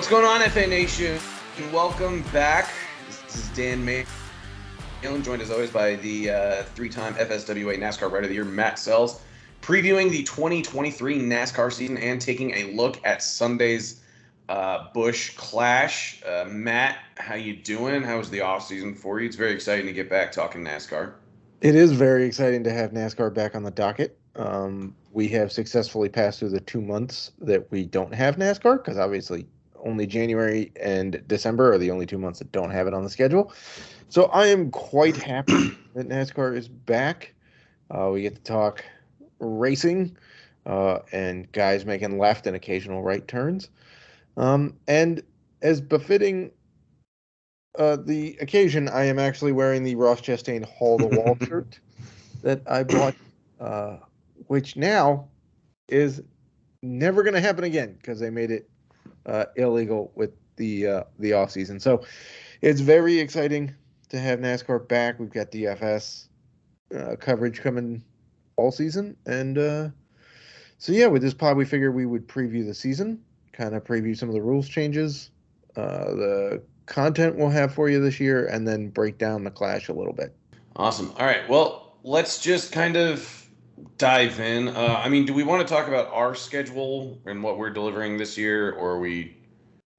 What's going on, FA Nation? Welcome back. This is Dan Malin, joined as always by the three-time FSWA NASCAR Rider of the Year, Matt Selz, previewing the 2023 NASCAR season and taking a look at Sunday's Busch Clash. Matt, how you doing? How was the off-season for you? It's very exciting to get back talking NASCAR. It is very exciting to have NASCAR back on the docket. We have successfully passed through the 2 months that we don't have NASCAR, because obviously only January and December are the only 2 months that don't have it on the schedule. So I am quite happy that NASCAR is back. We get to talk racing and guys making left and occasional right turns. And as befitting the occasion, I am actually wearing the Ross Chastain Hall the Wall shirt that I bought, which now is never going to happen again because they made it illegal with the off season. So it's very exciting to have NASCAR back. We've got DFS coverage coming all season, and so yeah, with this pod we figured we would preview the season, kind of preview some of the rules changes, the content we'll have for you this year, and then break down the Clash a little bit. Awesome. All right, well, let's just kind of dive in. Do we want to talk about our schedule and what we're delivering this year, or are we?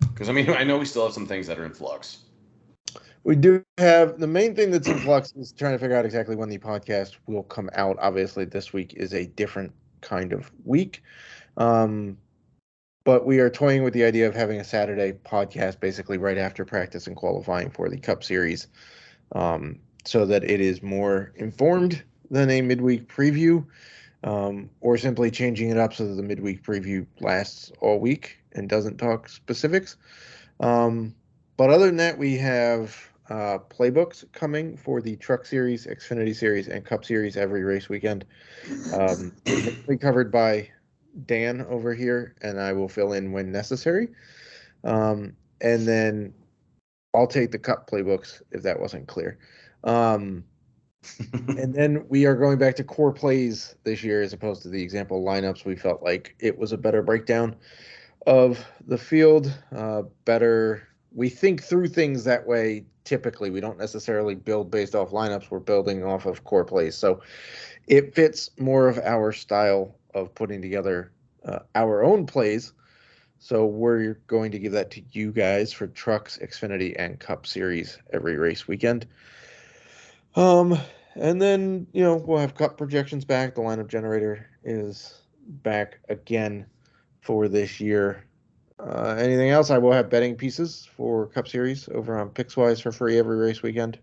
Because I know we still have some things that are in flux. We do have the main thing that's in flux is trying to figure out exactly when the podcast will come out. Obviously, this week is a different kind of week, but we are toying with the idea of having a Saturday podcast, basically right after practice and qualifying for the Cup Series, so that it is more informed than a midweek preview, or simply changing it up so that the midweek preview lasts all week and doesn't talk specifics. But other than that, we have playbooks coming for the Truck Series, Xfinity Series, and Cup Series every race weekend. Mainly covered by Dan over here, and I will fill in when necessary. And then I'll take the Cup playbooks if that wasn't clear. And then we are going back to core plays this year as opposed to the example lineups. We felt like it was a better breakdown of the field, better. We think through things that way. Typically, we don't necessarily build based off lineups. We're building off of core plays. So it fits more of our style of putting together our own plays. So we're going to give that to you guys for Trucks, Xfinity, and Cup Series every race weekend. And then, we'll have Cup projections back. The lineup generator is back again for this year. Anything else? I will have betting pieces for Cup Series over on Pickswise for free every race weekend.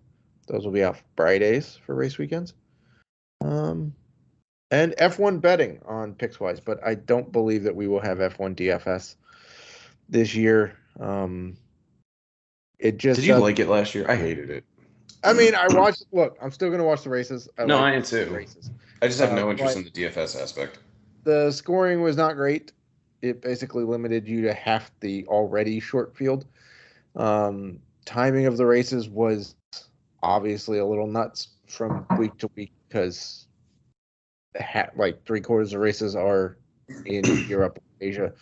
Those will be out Fridays for race weekends. And F1 betting on Pickswise, but I don't believe that we will have F1 DFS this year. Did you like it last year? I hated it. I watched. Look, I'm still going to watch the races. I am too. Races. I just have no interest in the DFS aspect. The scoring was not great. It basically limited you to half the already short field. Timing of the races was obviously a little nuts from week to week because like 3/4 of races are in Europe, Asia.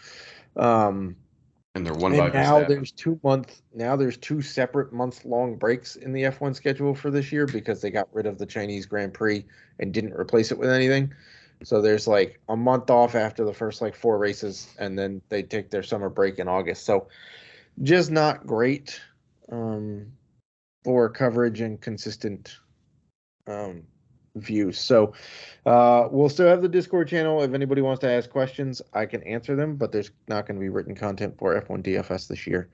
And they're one by now there's 2 month. Now there's 2 separate month-long breaks in the F1 schedule for this year because they got rid of the Chinese Grand Prix and didn't replace it with anything. So there's like a month off after the first 4 races, and then they take their summer break in August. So just not great for coverage and consistent views. So we'll still have the Discord channel. If anybody wants to ask questions, I can answer them, but there's not going to be written content for F1 DFS this year.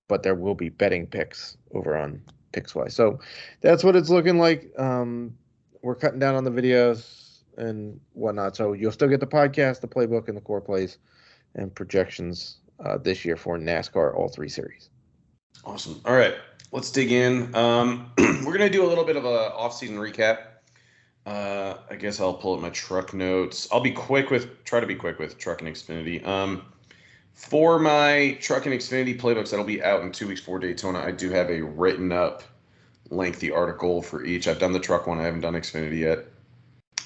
But there will be betting picks over on Pickswise. So that's what it's looking like. We're cutting down on the videos and whatnot. So you'll still get the podcast, the playbook, and the core plays and projections this year for NASCAR all 3 series. Awesome. All right. Let's dig in. We're going to do a little bit of a off-season recap. I guess I'll pull up my truck notes. I'll try to be quick with Truck and Xfinity. For my Truck and Xfinity playbooks that'll be out in 2 weeks for Daytona, I do have a written up lengthy article for each. I've done the Truck one. I haven't done Xfinity yet.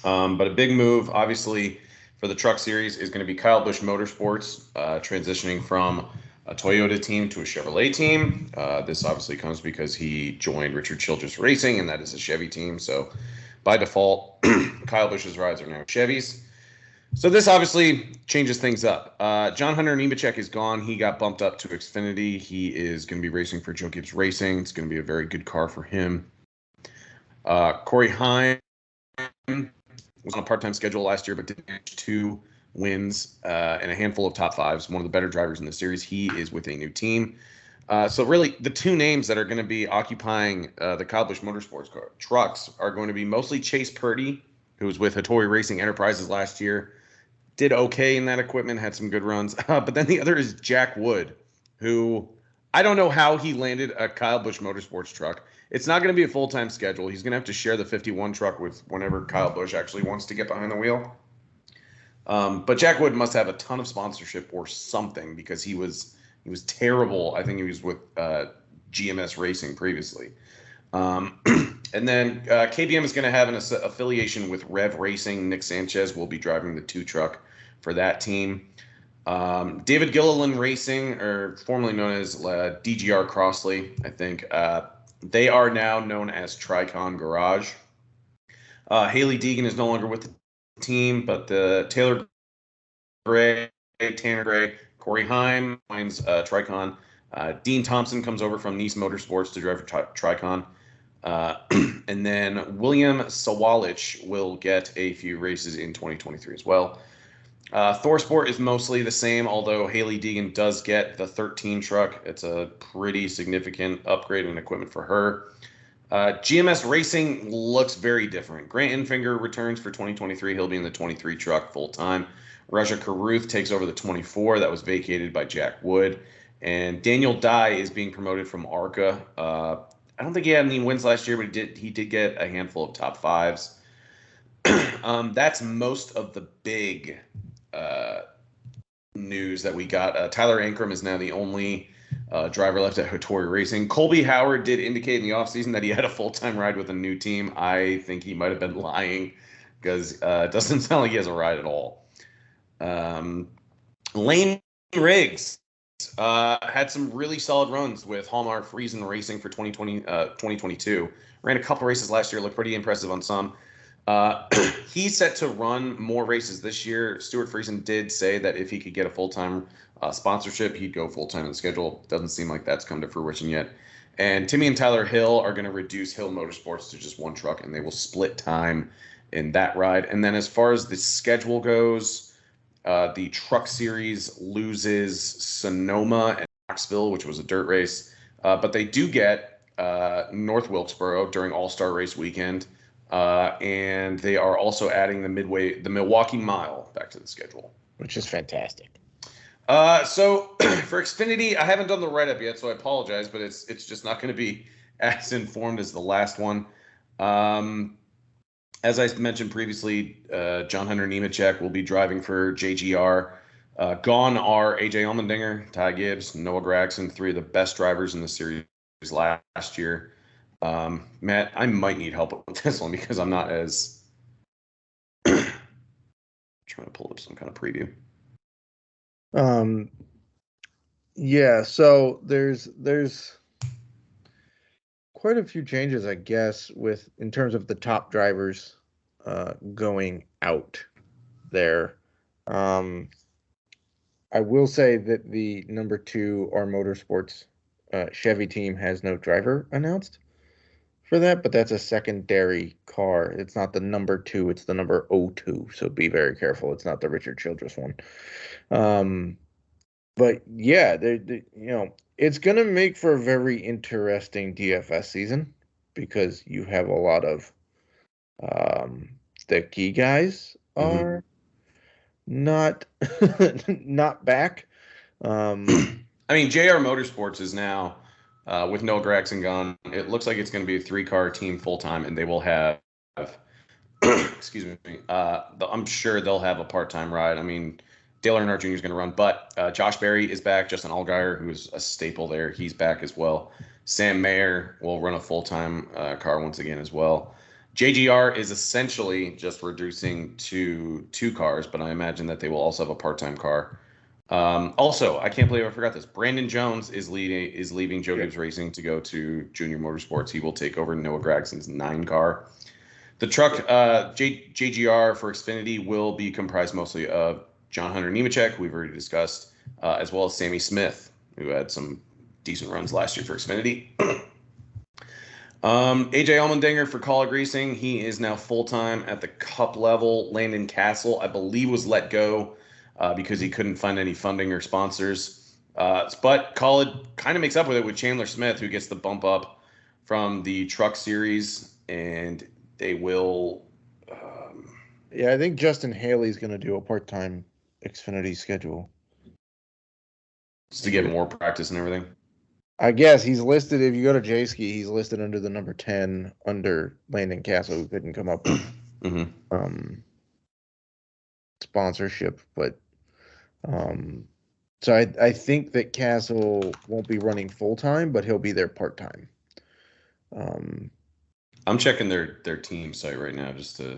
But a big move, obviously, for the Truck Series is going to be Kyle Busch Motorsports, transitioning from a Toyota team to a Chevrolet team. This obviously comes because he joined Richard Childress Racing, and that is a Chevy team. So by default, Kyle Busch's rides are now Chevys. So this obviously changes things up. John Hunter Nemechek is gone. He got bumped up to Xfinity. He is going to be racing for Joe Gibbs Racing. It's going to be a very good car for him. Corey Heim was on a part-time schedule last year, but did manage 2 wins and a handful of top 5s. One of the better drivers in the series. He is with a new team. So really, the 2 names that are going to be occupying the Kyle Busch Motorsports trucks are going to be mostly Chase Purdy, who was with Hattori Racing Enterprises last year. Did okay in that equipment, had some good runs. But then the other is Jack Wood, who I don't know how he landed a Kyle Busch Motorsports truck. It's not going to be a full-time schedule. He's going to have to share the 51 truck with whenever Kyle Busch actually wants to get behind the wheel. But Jack Wood must have a ton of sponsorship or something because he was terrible. I think he was with GMS Racing previously. And then KBM is going to have an affiliation with Rev Racing. Nick Sanchez will be driving the 2 truck for that team. David Gilliland Racing, or formerly known as DGR Crossley, I think, they are now known as Tricon Garage. Haley Deegan is no longer with the team, but the Taylor Gray, Tanner Gray, Corey Heim joins Tricon. Dean Thompson comes over from Nice Motorsports to drive for Tricon. And then William Sawalich will get a few races in 2023 as well. Thorsport is mostly the same, although Haley Deegan does get the 13 truck. It's a pretty significant upgrade in equipment for her. GMS Racing looks very different. Grant Enfinger returns for 2023. He'll be in the 23 truck full-time. Raja Karuth takes over the 24 that was vacated by Jack Wood. And Daniel Dye is being promoted from ARCA. I don't think he had any wins last year, but he did get a handful of top 5s. That's most of the big news that we got. Tyler Ankrum is now the only driver left at Hattori Racing. Colby Howard did indicate in the offseason that he had a full-time ride with a new team. I think he might have been lying because it doesn't sound like he has a ride at all. Lane Riggs had some really solid runs with Hallmark Friesen Racing for 2022. Ran a couple races last year, looked pretty impressive on some. He's set to run more races this year. Stuart Friesen did say that if he could get a full-time sponsorship, he'd go full-time in the schedule. Doesn't seem like that's come to fruition yet. And Timmy and Tyler Hill are going to reduce Hill Motorsports to just 1 truck, and they will split time in that ride. And then as far as the schedule goes, the Truck Series loses Sonoma and Knoxville, which was a dirt race. But they do get North Wilkesboro during All-Star Race weekend. And they are also adding the Milwaukee Mile back to the schedule, which is fantastic. So for Xfinity, I haven't done the write-up yet, so I apologize, but it's just not going to be as informed as the last one. As I mentioned previously, John Hunter Nemechek will be driving for JGR. Gone are AJ Allmendinger, Ty Gibbs, Noah Gragson, 3 of the best drivers in the series last year. Matt, I might need help with this one because I'm not as trying to pull up some kind of preview. Yeah, so there's quite a few changes, I guess, in terms of the top drivers going out there. I will say that the number 2 R Motorsports Chevy team has no driver announced for that, but that's a secondary car. It's not the number 2, it's the number 02. So be very careful. It's not the Richard Childress one. But yeah, it's going to make for a very interesting DFS season because you have a lot of the key guys are not back. I mean, JR Motorsports is now with Noah Gragson gone. It looks like it's going to be a 3-car team full time, and they will have excuse me. I'm sure they'll have a part-time ride. I mean, Dale Earnhardt Jr. is going to run, but Josh Berry is back. Justin Allgaier, who is a staple there, he's back as well. Sam Mayer will run a full-time car once again as well. JGR is essentially just reducing to 2 cars, but I imagine that they will also have a part-time car. Also, I can't believe I forgot this. Brandon Jones is leaving Joe Gibbs Racing to go to Junior Motorsports. He will take over Noah Gragson's 9 car. The truck JGR for Xfinity will be comprised mostly of John Hunter Nemechek, we've already discussed, as well as Sammy Smith, who had some decent runs last year for Xfinity. AJ Allmendinger for Colleague Racing. He is now full-time at the Cup level. Landon Castle, I believe, was let go because he couldn't find any funding or sponsors. But Colleague kind of makes up with it with Chandler Smith, who gets the bump up from the Truck Series, and they will. Yeah, I think Justin Haley's going to do a part-time Xfinity schedule. Just to get more practice and everything. I guess he's listed, if you go to J-Ski, he's listed under the number 10 under Landon Castle, who couldn't come up with sponsorship. But so I think that Castle won't be running full-time, but he'll be there part-time. I'm checking their team site right now just to.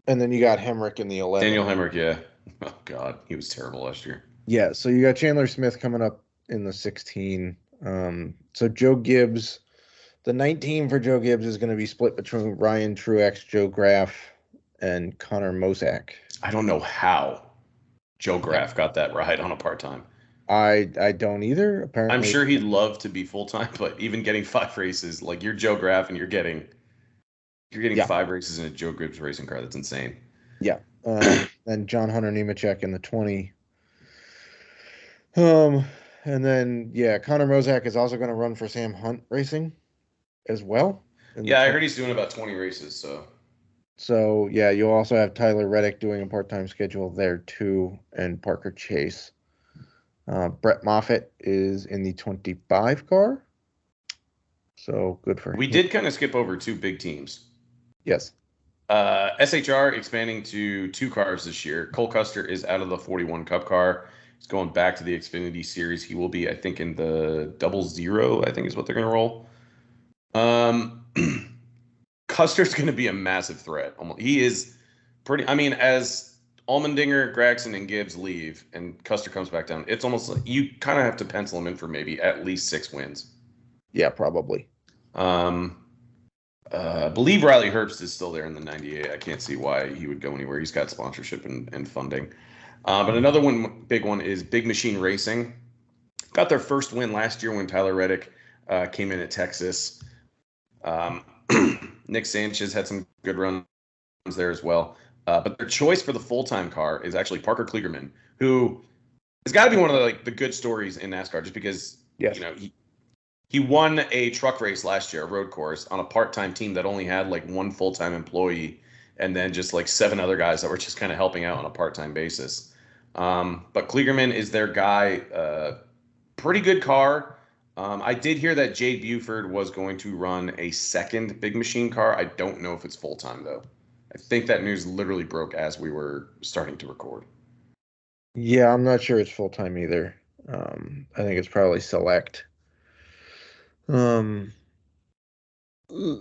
And then you got Hemrick in the 11. Daniel Hemrick, yeah. Oh, God. He was terrible last year. Yeah, so you got Chandler Smith coming up in the 16. So Joe Gibbs, the 19 for Joe Gibbs is going to be split between Ryan Truex, Joe Graff, and Connor Mosack. I don't know how Joe Graff got that ride on a part-time. I don't either. Apparently, I'm sure he'd love to be full-time, but even getting 5 races, like you're Joe Graff and you're getting 5 races in a Joe Gibbs racing car. That's insane. Yeah. And John Hunter Nemechek in the 20. And then, Connor Mosack is also going to run for Sam Hunt Racing as well. Yeah, I heard he's doing about 20 races. So, you'll also have Tyler Reddick doing a part-time schedule there too, and Parker Chase. Brett Moffitt is in the 25 car. So, good for him. We did kind of skip over 2 big teams. Yes. SHR expanding to 2 cars this year. Cole Custer is out of the 41 Cup car. He's going back to the Xfinity Series. He will be, I think, in the 00, I think is what they're going to roll. Custer's going to be a massive threat. He is pretty – I mean, as Allmendinger, Gragson, and Gibbs leave and Custer comes back down, it's almost like you kind of have to pencil him in for maybe at least 6 wins. Yeah, probably. I believe Riley Herbst is still there in the 98. I can't see why he would go anywhere. He's got sponsorship and funding. But another big one is Big Machine Racing. Got their first win last year when Tyler Reddick came in at Texas. Nick Sanchez had some good runs there as well. But their choice for the full-time car is actually Parker Kligerman, who has got to be one of the good stories in NASCAR, just because he won a truck race last year, a road course, on a part-time team that only had 1 full-time employee, and then just 7 other guys that were just kind of helping out on a part-time basis. But Kligerman is their guy. Pretty good car. I did hear that Jade Buford was going to run a second Big Machine car. I don't know if it's full-time, though. I think that news literally broke as we were starting to record. Yeah, I'm not sure it's full-time either. I think it's probably select.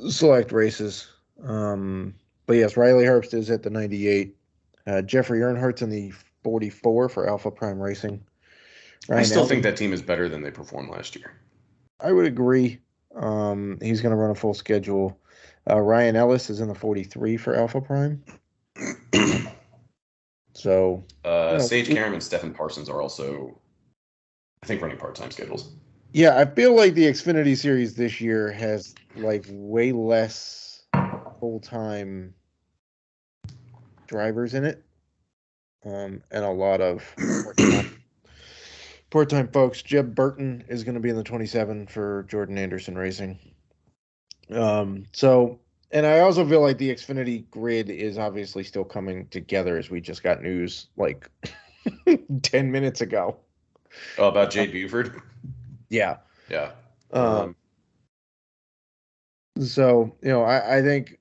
Select races. But yes, Riley Herbst is at the 98. Jeffrey Earnhardt's in the 44 for Alpha Prime Racing. I still think that team is better than they performed last year. I would agree. He's going to run a full schedule. Ryan Ellis is in the 43 for Alpha Prime. So Sage Karam and Stephen Parsons are also, I think, running part-time schedules. Yeah, I feel like the Xfinity Series this year has way less full-time drivers in it, and a lot of part-time folks. Jeb Burton is going to be in the 27 for Jordan Anderson Racing. And I also feel like the Xfinity grid is obviously still coming together, as we just got news 10 minutes ago. Oh, about Jade Buford? Yeah. Yeah. So, I think,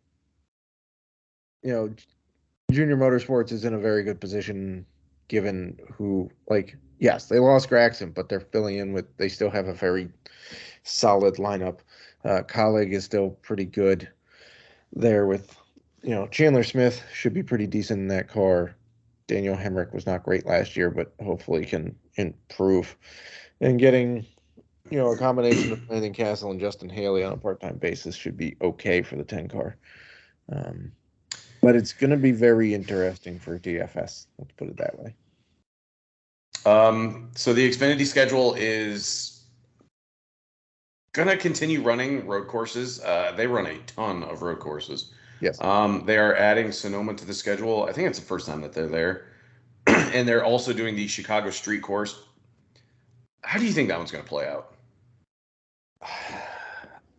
Junior Motorsports is in a very good position given who, yes, they lost Gragson, but they're filling in they still have a very solid lineup. Colleague is still pretty good there with Chandler Smith should be pretty decent in that car. Daniel Hemrick was not great last year, but hopefully can improve. And getting, a combination of Landon Castle and Justin Haley on a part-time basis should be okay for the 10 car. But it's going to be very interesting for DFS. Let's put it that way. So the Xfinity schedule is going to continue running road courses. They run a ton of road courses. Yes. They are adding Sonoma to the schedule. I think it's the first time that they're there. And they're also doing the Chicago Street Course. How do you think that one's going to play out?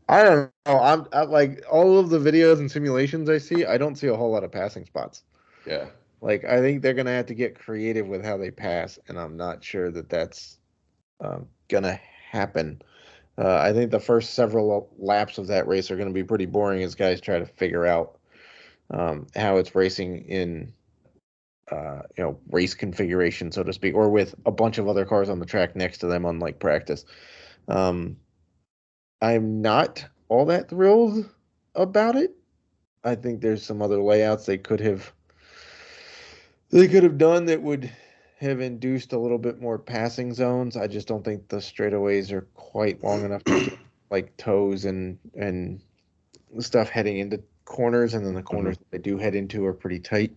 I don't know. I like all of the videos and simulations I see. I don't see a whole lot of passing spots. Yeah. Like, I think they're going to have to get creative with how they pass, and I'm not sure that that's going to happen. I think the first several laps of that race are going to be pretty boring as guys try to figure out how it's racing in, race configuration, so to speak, or with a bunch of other cars on the track next to them, unlike practice. I'm not all that thrilled about it. I think there's some other layouts they could have done that would have induced a little bit more passing zones. I just don't think the straightaways are quite long enough to get like toes and stuff heading into corners, and then the corners that they do head into are pretty tight.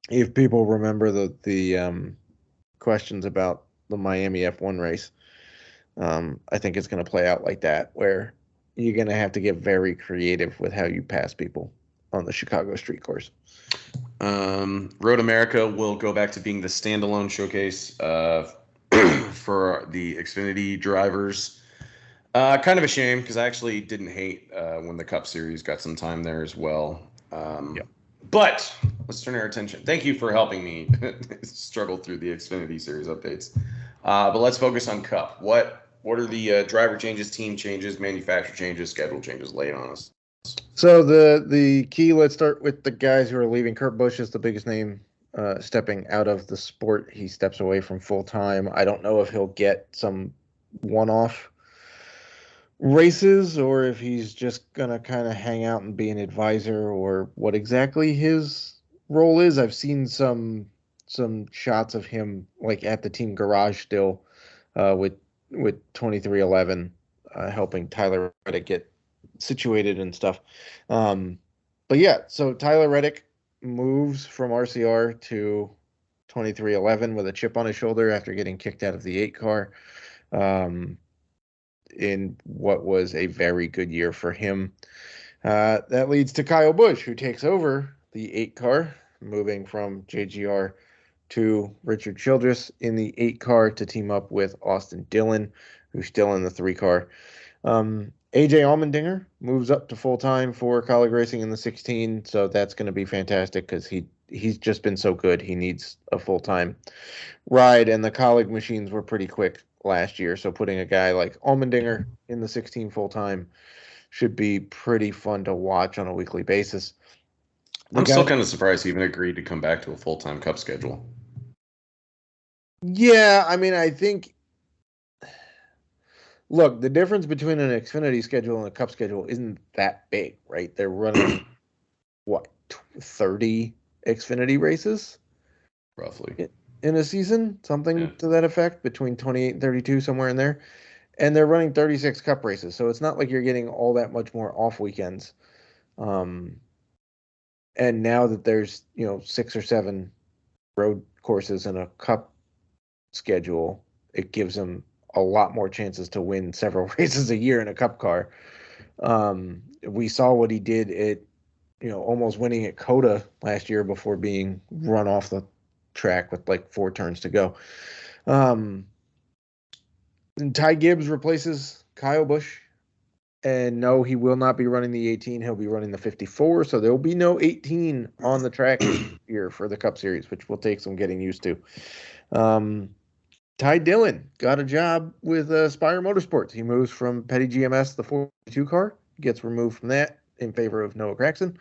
If people remember the questions about the Miami F1 race, I think it's going to play out like that, where you're going to have to get very creative with how you pass people on the Chicago street course. Road America will go back to being the standalone showcase for the Xfinity drivers. Kind of a shame, because I actually didn't hate when the Cup Series got some time there as well. But let's turn our attention. Thank you for helping me struggle through the Xfinity Series updates. But let's focus on Cup. What are the driver changes, team changes, manufacturer changes, schedule changes? Lay it on us. So the key, let's start with the guys who are leaving. Kurt Busch is the biggest name stepping out of the sport. He steps away from full-time. I don't know if he'll get some one-off races or if he's just going to kind of hang out and be an advisor, or what exactly his role is. I've seen some shots of him like at the team garage still with 2311 helping Tyler Reddick get situated and stuff. But yeah, so Tyler Reddick moves from RCR to 2311 with a chip on his shoulder after getting kicked out of the 8 car in what was a very good year for him. That leads to Kyle Busch, who takes over the 8 car, moving from JGR to Richard Childress in the 8 car to team up with Austin Dillon, who's still in the 3 car. AJ Allmendinger moves up to full-time for Colleague Racing in the 16, so that's going to be fantastic because he's just been so good. He needs a full-time ride, and the Colleague machines were pretty quick last year, so putting a guy like Allmendinger in the 16 full-time should be pretty fun to watch on a weekly basis. I'm still kind of surprised he even agreed to come back to a full-time Cup schedule. Yeah, I mean, I think... Look, the difference between an Xfinity schedule and a Cup schedule isn't that big, right? They're running, 30 Xfinity races? Roughly. In a season? Something to that effect, between 28 and 32, somewhere in there. And they're running 36 Cup races, so it's not like you're getting all that much more off weekends. And now that there's, 6 or 7 road courses in a Cup schedule, it gives them a lot more chances to win several races a year in a Cup car. We saw what he did at, almost winning at Coda last year before being run off the track with like 4 turns to go. And Ty Gibbs replaces Kyle Busch. And no, he will not be running the 18. He'll be running the 54. So there will be no 18 on the track here for the Cup Series, which will take some getting used to. Ty Dillon got a job with Spire Motorsports. He moves from Petty GMS, the 42 car, gets removed from that in favor of Noah Gragson,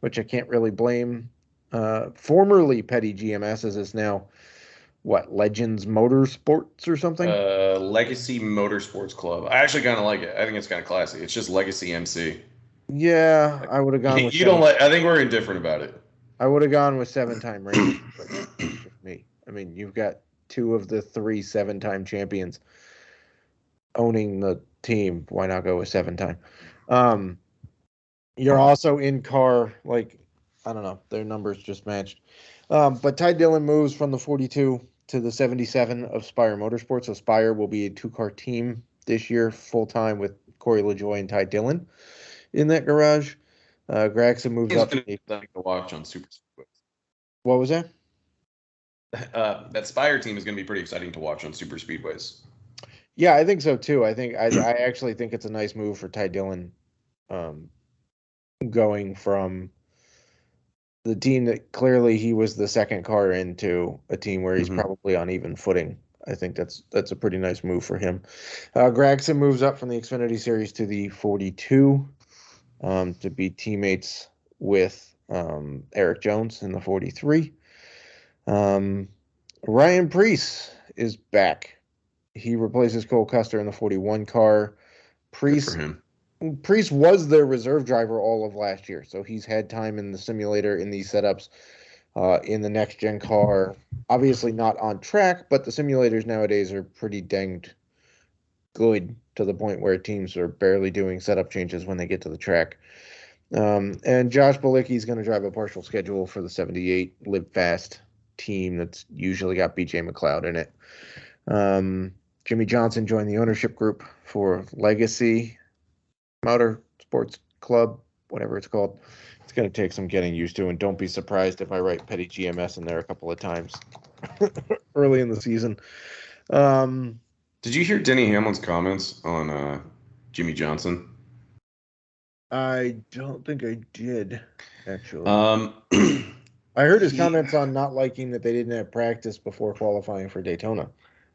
which I can't really blame. Formerly Petty GMS, as it's now, Legends Motorsports or something? Legacy Motorsports Club. I actually kind of like it. I think it's kind of classy. It's just Legacy MC. Yeah, I would have gone with You don't seven. like. I think we're indifferent about it. I would have gone with 7-time reigning. But just me. I mean, you've got two of the three 7-time champions owning the team. Why not go with 7-time? Um, you're also in car, like, I don't know, their numbers just matched. But Ty Dillon moves from the 42 to the 77 of Spire Motorsports. So Spire will be a 2-car team this year, full time with Corey LaJoie and Ty Dillon in that garage. Gregson moves It's up. going to watch on Super Speedways. What was that? That Spire team is going to be pretty exciting to watch on Super Speedways. Yeah, I think so too. I actually think it's a nice move for Ty Dillon, um, going from the team that clearly he was the second car into a team where he's probably on even footing. I think that's a pretty nice move for him. Gregson moves up from the Xfinity Series to the 42, to be teammates with Eric Jones in the 43. Ryan Preece is back. He replaces Cole Custer in the 41 car. Good for him. Preece was their reserve driver all of last year, so he's had time in the simulator in these setups, in the next gen car. Obviously not on track, but the simulators nowadays are pretty danged good to the point where teams are barely doing setup changes when they get to the track. And Josh Bilicki is going to drive a partial schedule for the 78 Live Fast team that's usually got BJ McLeod in it. Jimmy Johnson joined the ownership group for Legacy Motor Sports Club, whatever it's called. It's going to take some getting used to, and don't be surprised if I write Petty GMS in there a couple of times early in the season. Did you hear Denny Hamlin's comments on Jimmy Johnson? I don't think I did, actually. I heard his comments on not liking that they didn't have practice before qualifying for Daytona.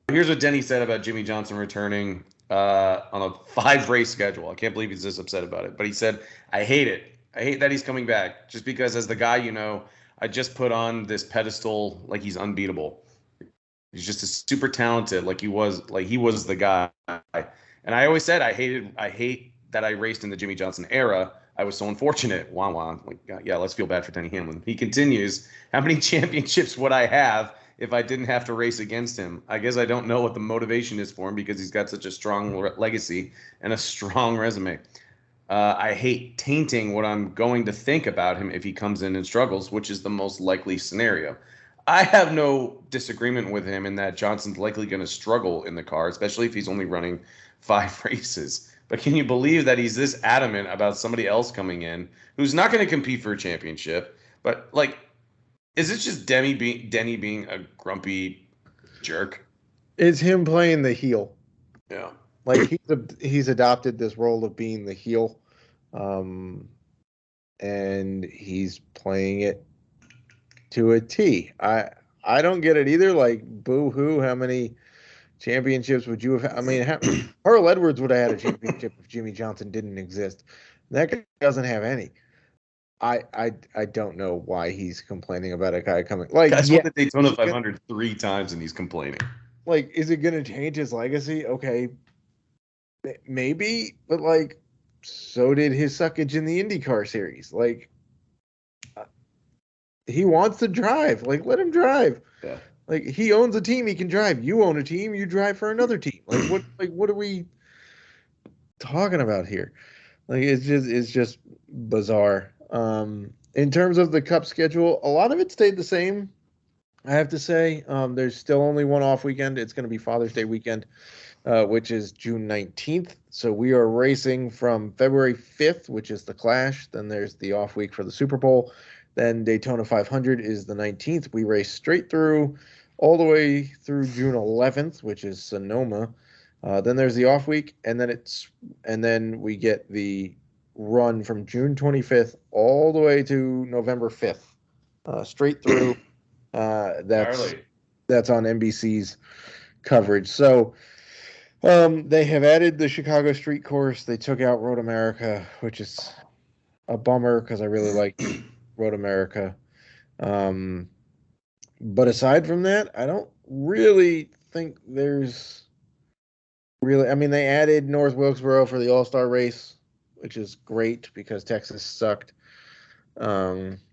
Here's what Denny said about Jimmy Johnson returning on a 5-race schedule. I can't believe he's this upset about it. But he said, I hate it. I hate that he's coming back. Just because as the guy, I just put on this pedestal like he's unbeatable. He's just a super talented, like he was the guy. And I always said I hate that I raced in the Jimmy Johnson era. I was so unfortunate. Wah wah. Like, yeah, let's feel bad for Denny Hamlin. He continues. How many championships would I have if I didn't have to race against him? I guess I don't know what the motivation is for him because he's got such a strong legacy and a strong resume. I hate tainting what I'm going to think about him if he comes in and struggles, which is the most likely scenario. I have no disagreement with him in that Johnson's likely going to struggle in the car, especially if he's only running 5 races. But can you believe that he's this adamant about somebody else coming in who's not going to compete for a championship? But, like, is this just Denny being a grumpy jerk? It's him playing the heel. Yeah. Like, he's adopted this role of being the heel, and he's playing it to a T. I don't get it either. Like, boo-hoo, how many championships would you have? I mean, Carl Edwards would have had a championship if Jimmy Johnson didn't exist. That guy doesn't have any. I don't know why he's complaining about a guy coming. Like, Guys won the Daytona 500 3 times and he's complaining. Like, is it going to change his legacy? Okay, maybe, but like, so did his suckage in the IndyCar series. Like, he wants to drive. Like, let him drive. Yeah. Like, he owns a team, he can drive. You own a team, you drive for another team. Like what are we talking about here? Like, it's just bizarre. In terms of the Cup schedule, a lot of it stayed the same. I have to say, there's still only one off weekend. It's going to be Father's Day weekend, which is June 19th. So we are racing from February 5th, which is the Clash. Then there's the off week for the Super Bowl. Then Daytona 500 is the 19th. We race straight through all the way through June 11th, which is Sonoma. Then there's the off week, and then we get the run from June 25th all the way to November 5th, straight through. That's on NBC's coverage. So they have added the Chicago Street Course. They took out Road America, which is a bummer because I really like Road America. But aside from that, I don't really think there's really. I mean, they added North Wilkesboro for the All-Star race which is great because Texas sucked.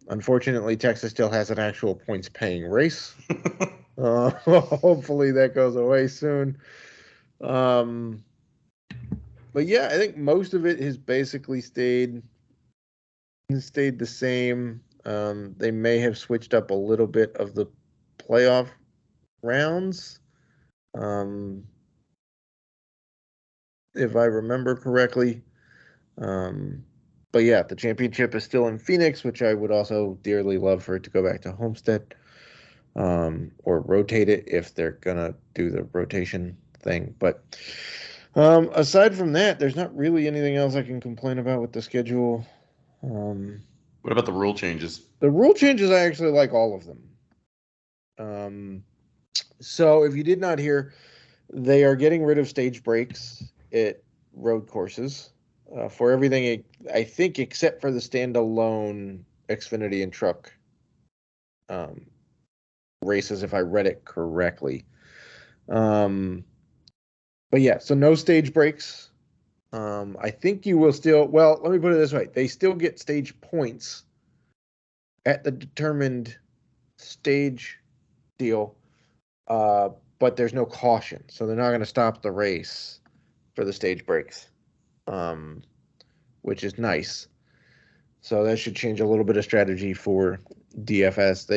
Unfortunately, Texas still has an actual points-paying race. Hopefully that goes away soon. But yeah, I think most of it has basically stayed the same. They may have switched up a little bit of the playoff rounds, if I remember correctly. But yeah, the championship is still in Phoenix, which I would also dearly love for it to go back to Homestead, or rotate it if they're gonna do the rotation thing. But aside from that, there's not really anything else I can complain about with the schedule. What about the rule changes? The rule changes, I actually like all of them. So if you did not hear, they are getting rid of stage breaks at road courses for everything, I think, except for the standalone Xfinity and Truck races, if I read it correctly. But yeah, so no stage breaks. I think you will still, well, let me put it this way. They still get stage points at the determined stage deal, but there's no caution. So they're not going to stop the race for the stage breaks, which is nice. So that should change a little bit of strategy for DFS.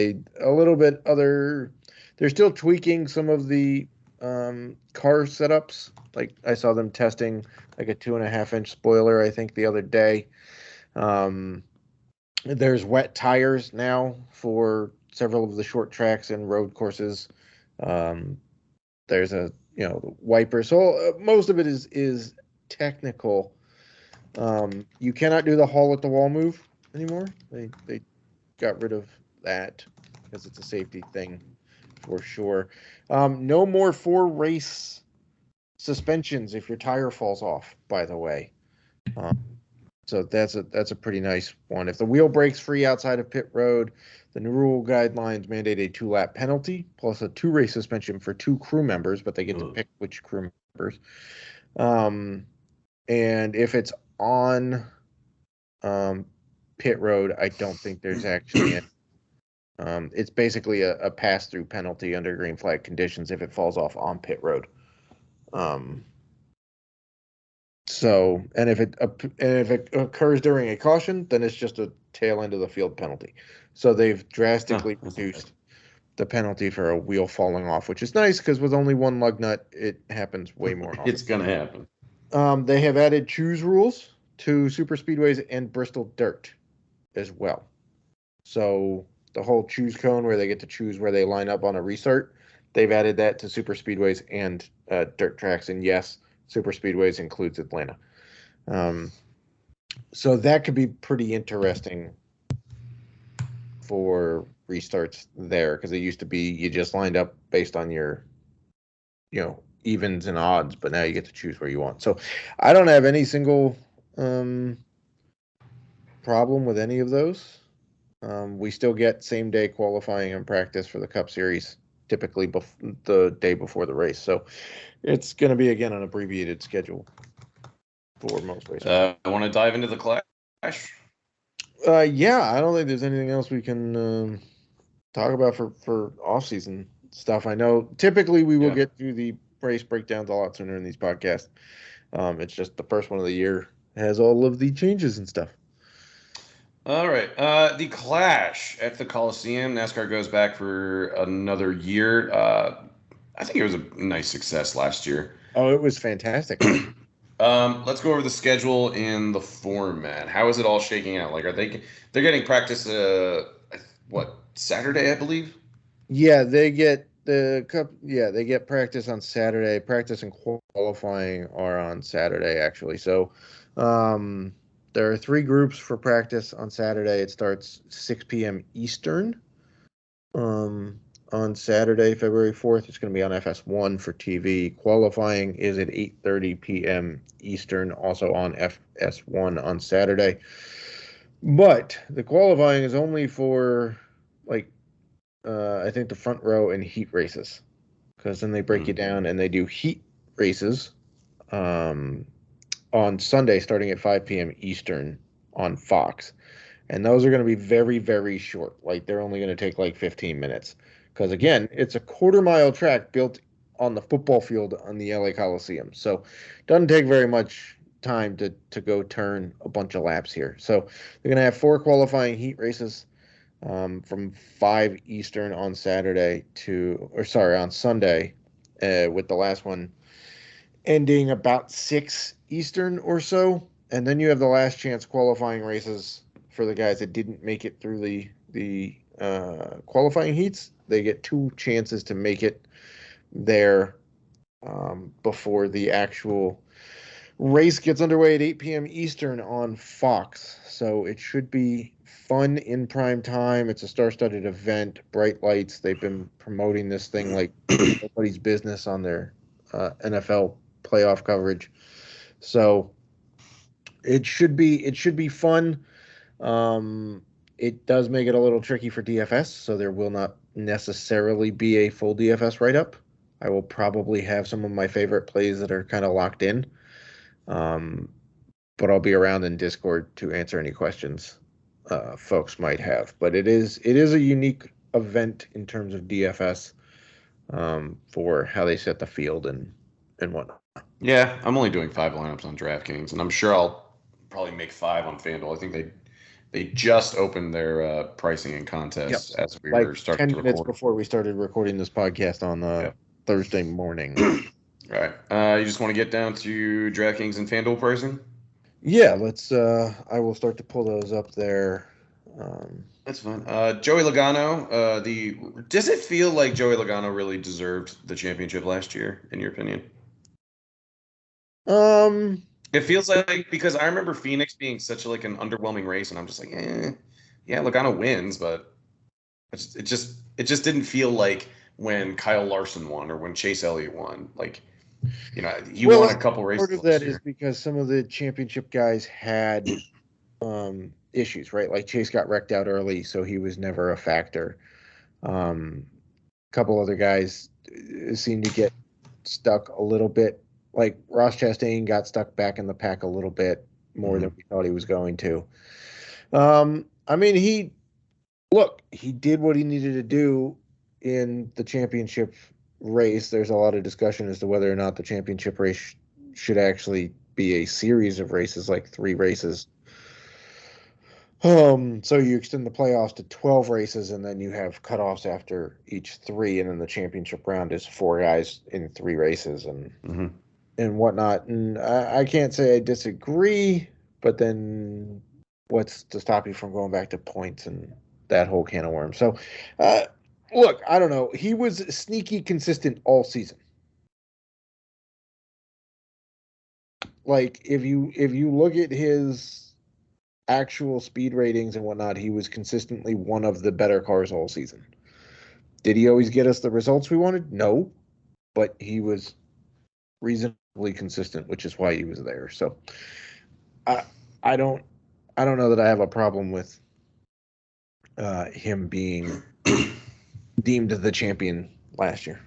They're still tweaking some of the car setups. Like I saw them testing like a 2.5-inch spoiler, I think, the other day. There's wet tires now for several of the short tracks and road courses. There's a wiper. So most of it is technical. You cannot do the hall at the wall move anymore. They got rid of that because it's a safety thing for sure. No more 4-race suspensions if your tire falls off, by the way. So that's a pretty nice one. If the wheel breaks free outside of pit road, the new rule guidelines mandate a 2-lap penalty plus a 2-race suspension for 2 crew members, but they get to pick which crew members. And if it's on pit road, I don't think there's actually any. It's basically a pass-through penalty under green flag conditions if it falls off on pit road. So, and if it occurs during a caution, then it's just a tail end of the field penalty. So they've drastically reduced the penalty for a wheel falling off, which is nice because with only one lug nut, it happens way more often. It's gonna happen. They have added choose rules to super speedways and Bristol Dirt as well. So the whole choose cone where they get to choose where they line up on a restart, they've added that to super speedways and dirt tracks. And yes, super speedways includes Atlanta. So that could be pretty interesting for restarts there, because it used to be you just lined up based on your evens and odds, but now you get to choose where you want. So I don't have any single problem with any of those. We still get same day qualifying and practice for the Cup Series, typically the day before the race. So it's going to be, again, an abbreviated schedule for most races. I want to dive into the Clash. Yeah, I don't think there's anything else we can talk about for off-season stuff. I know typically we will get through the race breakdowns a lot sooner in these podcasts. It's just the first one of the year has all of the changes and stuff. All right. The Clash at the Coliseum. NASCAR goes back for another year. I think it was a nice success last year. Oh, it was fantastic. Let's go over the schedule and the format. How is it all shaking out? Like, they're getting practice, Saturday, I believe? Yeah, they get the Cup. Yeah, they get practice on Saturday. Practice and qualifying are on Saturday, actually. So, there are 3 groups for practice on Saturday. It starts 6 p.m. Eastern. On Saturday, February 4th, it's going to be on FS1 for TV. Qualifying is at 8:30 p.m. Eastern, also on FS1 on Saturday. But the qualifying is only for, I think the front row and heat races, because then they break you down and they do heat races on on Sunday starting at 5 p.m. Eastern on Fox. And those are going to be very, very short. Like they're only going to take like 15 minutes. Because again, it's a quarter-mile track built on the football field on the LA Coliseum. So it doesn't take very much time to go turn a bunch of laps here. So they're going to have 4 qualifying heat races from 5 Eastern on on Sunday, with the last one ending about 6 Eastern or so. And then you have the last chance qualifying races for the guys that didn't make it through the qualifying heats. They get 2 chances to make it there before the actual race gets underway at 8 p.m. Eastern on Fox. So it should be fun in prime time. It's a star-studded event, bright lights. They've been promoting this thing like nobody's business on their NFL playoff coverage. So it should be fun. It does make it a little tricky for DFS, so there will not necessarily be a full DFS write-up. I will probably have some of my favorite plays that are kind of locked in. But I'll be around in Discord to answer any questions folks might have. But it is a unique event in terms of DFS for how they set the field and whatnot. Yeah, I'm only doing 5 lineups on DraftKings, and I'm sure I'll probably make 5 on FanDuel. I think they just opened their pricing and contests as we were starting 10 to minutes record. before we started recording this podcast on Thursday morning. All right. You just want to get down to DraftKings and FanDuel pricing? Yeah, let's. I will start to pull those up there. That's fine. Joey Logano. Does it feel like Joey Logano really deserved the championship last year, in your opinion? It feels like, because I remember Phoenix being such an underwhelming race, and I'm just like, yeah, Logano wins, but it just didn't feel like when Kyle Larson won or when Chase Elliott won. Like, he won a couple races. Part of that is because some of the championship guys had issues, right? Like Chase got wrecked out early, so he was never a factor. A couple other guys seemed to get stuck a little bit. Like Ross Chastain got stuck back in the pack a little bit more than we thought he was going to. I mean, he did what he needed to do in the championship race. There's a lot of discussion as to whether or not the championship race should actually be a series of races, like 3 races. So you extend the playoffs to 12 races, and then you have cutoffs after each 3, and then the championship round is 4 guys in 3 races and whatnot. And I can't say I disagree, but then what's to stop you from going back to points and that whole can of worms? So, look, I don't know. He was sneaky consistent all season. Like if you look at his actual speed ratings and whatnot, he was consistently one of the better cars all season. Did he always get us the results we wanted? No, but he was reasonably consistent, which is why he was there. So I don't know that I have a problem with him being deemed the champion last year.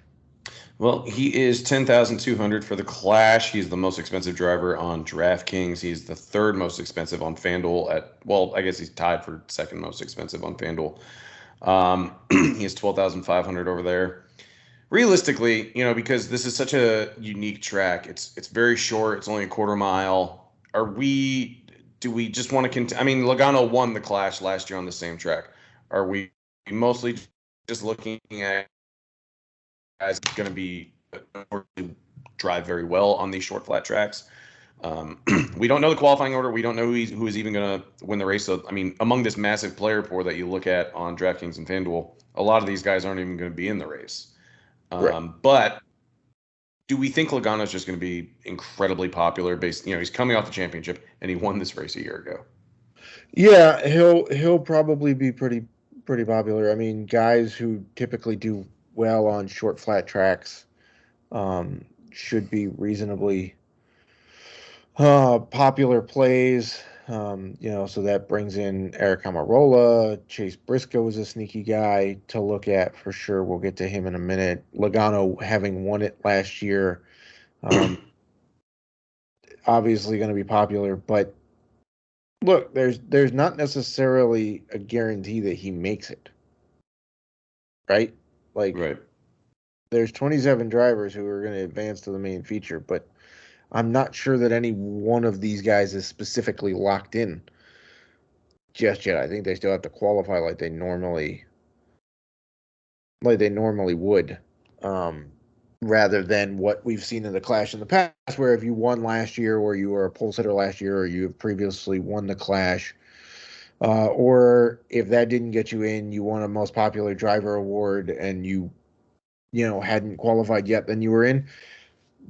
Well, he is 10,200 for the Clash. He's the most expensive driver on DraftKings. He's the 3rd most expensive on FanDuel I guess he's tied for 2nd most expensive on FanDuel. He has 12,500 over there. Realistically, because this is such a unique track, it's very short. It's only a quarter mile. Do we just want to continue? I mean, Logano won the Clash last year on the same track. Are we mostly just looking at guys going to be drive very well on these short flat tracks? We don't know the qualifying order. We don't know who is even going to win the race. So, I mean, among this massive player pool that you look at on DraftKings and FanDuel, a lot of these guys aren't even going to be in the race. Right. But do we think Logano is just going to be incredibly popular? He's coming off the championship and he won this race a year ago. Yeah, he'll probably be pretty popular. I mean, guys who typically do well on short flat tracks should be reasonably popular plays. So that brings in Eric Almirola. Chase Briscoe is a sneaky guy to look at for sure. We'll get to him in a minute. Logano having won it last year. obviously going to be popular, but look, there's not necessarily a guarantee that he makes it, right? Like, Right. there's 27 drivers who are going to advance to the main feature, but I'm not sure that any one of these guys is specifically locked in just yet. I think they still have to qualify like they normally would, rather than what we've seen in the Clash in the past, where if you won last year, or you were a pole sitter last year, or you have previously won the Clash, or if that didn't get you in, you won a most popular driver award and you hadn't qualified yet, then you were in.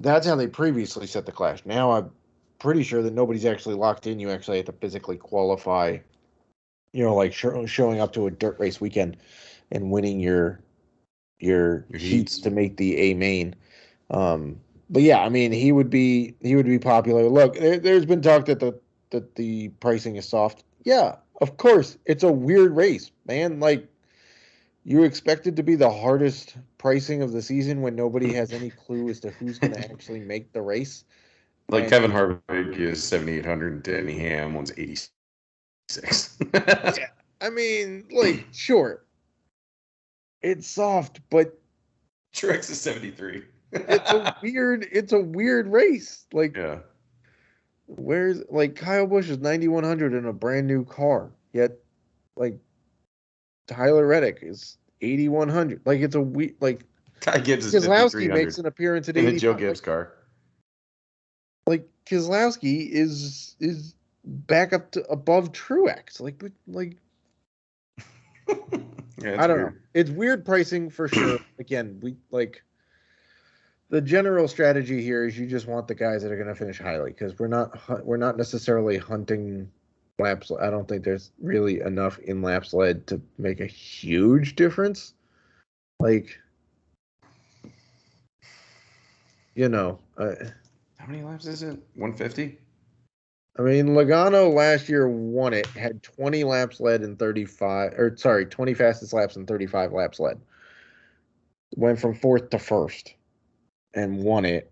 That's how they previously set the Clash. Now I'm pretty sure that nobody's actually locked in. You actually have to physically qualify, like showing up to a dirt race weekend and winning your heats to make the A main. But yeah, I mean, he would be popular. Look, there's been talk that the pricing is soft. Yeah, of course, it's a weird race, man. Like, you expect it to be the hardest pricing of the season when nobody has any clue as to who's going to actually make the race. Like And Kevin Harvick is 7,800, and Danny Hamlin's 86. yeah, I mean, like, sure, it's soft, but Truex is 73. it's a weird race. Like, Yeah. where's, like, Kyle Busch is 9,100 in a brand new car, yet, like, Tyler Reddick is 8,100. Like, it's a weird, like, Ty Gibbs is Keselowski 5,300 makes an appearance at in the 85. Joe Gibbs car. Like, Keselowski is back up to above Truex. Yeah, I don't know. weird. It's weird pricing for sure. Again, the general strategy here is you just want the guys that are going to finish highly, because we're not necessarily hunting laps. I don't think there's really enough in laps led to make a huge difference. Like, How many laps is it? 150? I mean, Logano last year won it, had 20 laps led and 20 fastest laps and 35 laps led. Went from fourth to first and won it,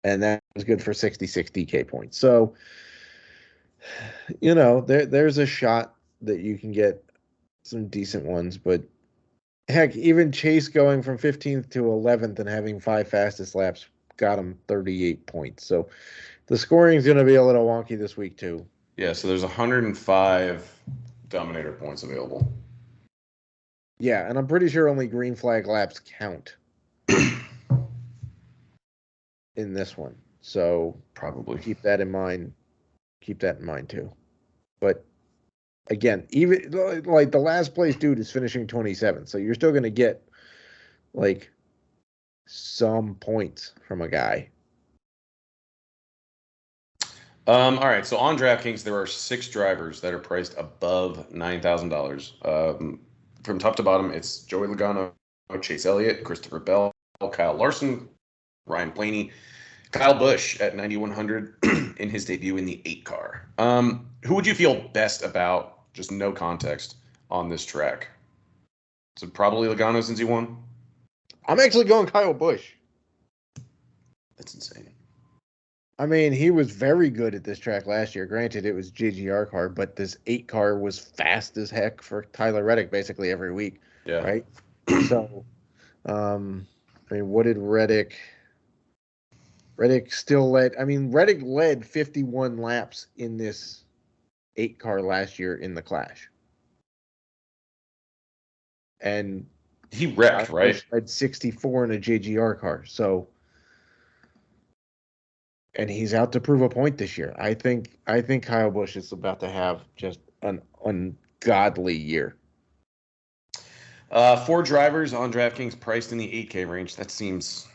and that was good for 66 DK points. So, there's a shot that you can get some decent ones, but heck, even Chase going from 15th to 11th and having 5 fastest laps got him 38 points. So the scoring is going to be a little wonky this week too. Yeah, so there's 105 Dominator points available. Yeah, and I'm pretty sure only green flag laps count in this one. So Probably. keep that in mind. Keep that in mind too. But again, even like the last place dude is finishing 27th, so you're still going to get like some points from a guy. All right, so on DraftKings, there are 6 drivers that are priced above $9,000. From top to bottom, it's Joey Logano, Chase Elliott, Christopher Bell, Kyle Larson, Ryan Blaney, Kyle Busch at 9,100 in his debut in the 8 car. Who would you feel best about, just no context, on this track? So probably Logano since he won? I'm actually going Kyle Busch. That's insane. I mean, he was very good at this track last year. Granted, it was JGR car, but this 8 car was fast as heck for Tyler Reddick basically every week. Yeah. Right? So, I mean, what did Reddick still led? I mean, Reddick led 51 laps in this 8 car last year in the Clash. And he wrecked, right? Led 64 in a JGR car. So, and he's out to prove a point this year. I think Kyle Busch is about to have just an ungodly year. 4 drivers on DraftKings priced in the 8K range. That seems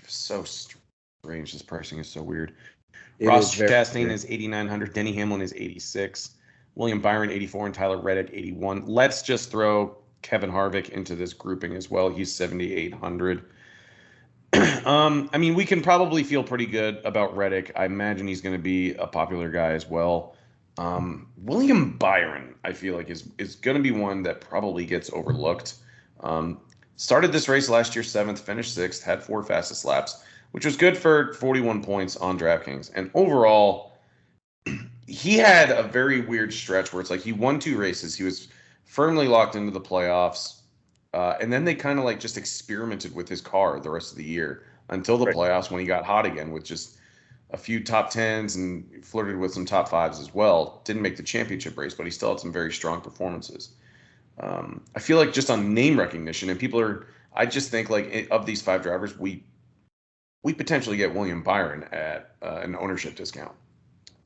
so strange. This pricing is so weird. Ross Chastain is 8,900. Denny Hamlin is 86. William Byron 84 and Tyler Reddick 81. Let's just throw Kevin Harvick into this grouping as well. He's 7,800. I mean, we can probably feel pretty good about Reddick. I imagine he's going to be a popular guy as well. William Byron, I feel like, is going to be one that probably gets overlooked. Started this race last year 7th, finished 6th, had 4 fastest laps. which was good for 41 points on DraftKings. And overall, he had a very weird stretch where it's like he won 2 races. He was firmly locked into the playoffs. And then they kind of like just experimented with his car the rest of the year until the playoffs when he got hot again with just a few top 10s and flirted with some top 5s as well. Didn't make the championship race, but he still had some very strong performances. I feel like just on name recognition, and I just think like of these 5 drivers, we potentially get William Byron at an ownership discount.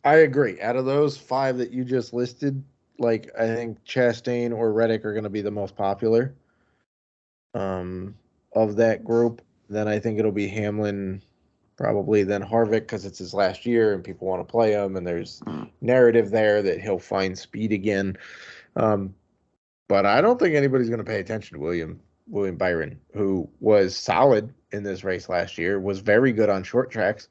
I agree. Out of those 5 that you just listed, like I think Chastain or Reddick are going to be the most popular of that group. Then I think it'll be Hamlin, probably, then Harvick because it's his last year and people want to play him, and there's narrative there that he'll find speed again. But I don't think anybody's going to pay attention to William Byron, who was solid in this race last year, was very good on short tracks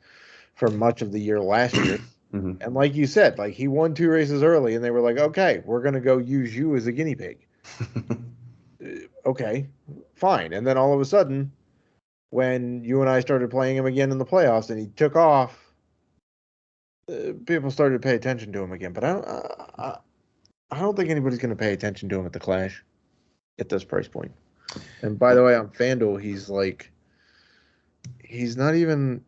for much of the year last year. Mm-hmm. And like you said, like he won 2 races early and they were like, okay, we're going to go use you as a guinea pig. Okay, fine. And then all of a sudden, when you and I started playing him again in the playoffs and he took off, people started to pay attention to him again. But I don't think anybody's going to pay attention to him at the Clash at this price point. And by the way, on FanDuel, he's like 11,000.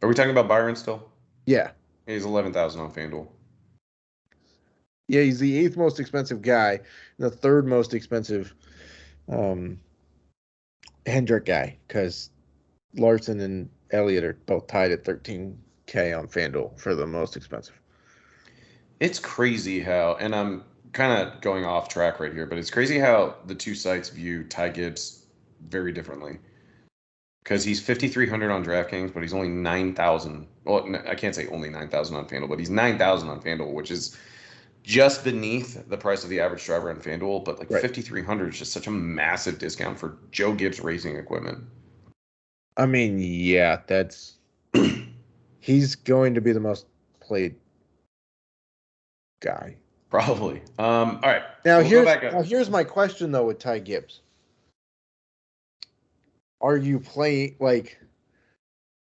Are we talking about Byron still? Yeah. He's 11,000 on FanDuel. Yeah, he's the 8th most expensive guy, and the 3rd most expensive Hendrick guy, because Larson and Elliott are both tied at $13K on FanDuel for the most expensive. It's crazy how, and I'm kind of going off track right here, but it's crazy how the 2 sites view Ty Gibbs very differently. Because he's 5,300 on DraftKings, but he's only 9,000. Well, I can't say only 9,000 on FanDuel, but he's 9,000 on FanDuel, which is just beneath the price of the average driver on FanDuel. But like 5,300 is just such a massive discount for Joe Gibbs racing equipment. I mean, yeah, that's he's going to be the most played guy. Probably. All right. Now, here's my question though with Ty Gibbs. Are you playing like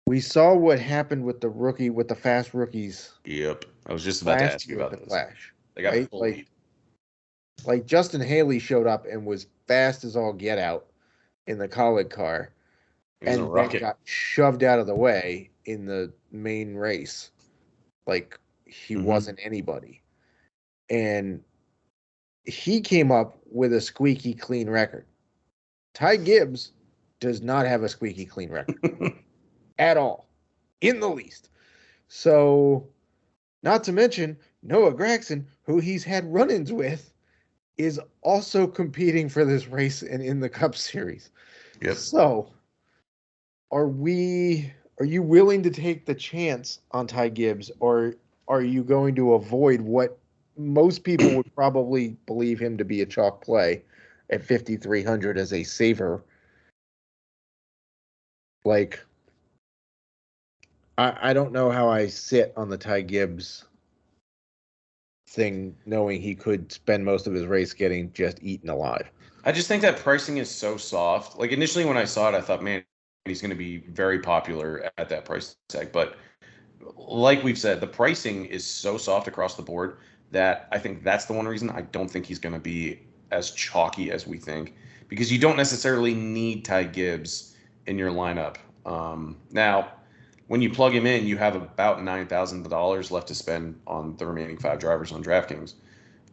we saw what happened with the fast rookies? Yep. I was just about to ask you about the this. Clash. They got bullied. Like Justin Haley showed up and was fast as all get out in the Colleague car, and then got shoved out of the way in the main race. Like he wasn't anybody. And he came up with a squeaky clean record. Ty Gibbs does not have a squeaky clean record at all, in the least. So, not to mention, Noah Gragson, who he's had run-ins with, is also competing for this race and in the Cup Series. Yep. So, are you willing to take the chance on Ty Gibbs, or are you going to avoid what most people would probably believe him to be a chalk play at 5,300 as a saver? Like, I don't know how I sit on the Ty Gibbs thing, knowing he could spend most of his race getting just eaten alive. I just think that pricing is so soft. Like initially when I saw it, I thought, man, he's going to be very popular at that price tag. But like we've said, the pricing is so soft across the board that I think that's the one reason I don't think he's going to be as chalky as we think, because you don't necessarily need Ty Gibbs in your lineup. Now, when you plug him in, you have about $9,000 left to spend on the remaining 5 drivers on DraftKings.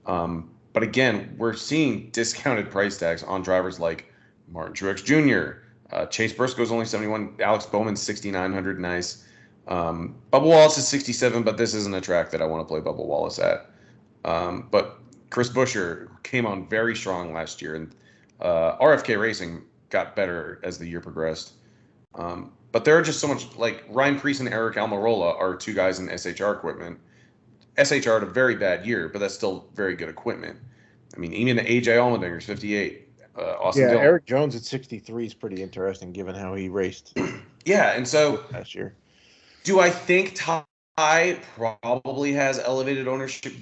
But again, we're seeing discounted price tags on drivers like Martin Truex Jr., Chase Briscoe's only 71, Alex Bowman's 6,900, nice. Bubba Wallace is 67, but this isn't a track that I want to play Bubba Wallace at. But Chris Buescher came on very strong last year, and RFK Racing got better as the year progressed. But there are just so much, like Ryan Preece and Eric Almirola are 2 guys in SHR equipment. SHR had a very bad year, but that's still very good equipment. I mean, even AJ Allmendinger's 58. Austin Dillon. Eric Jones at 63 is pretty interesting given how he raced. Yeah, and so last year. Do I think Ty probably has elevated ownership?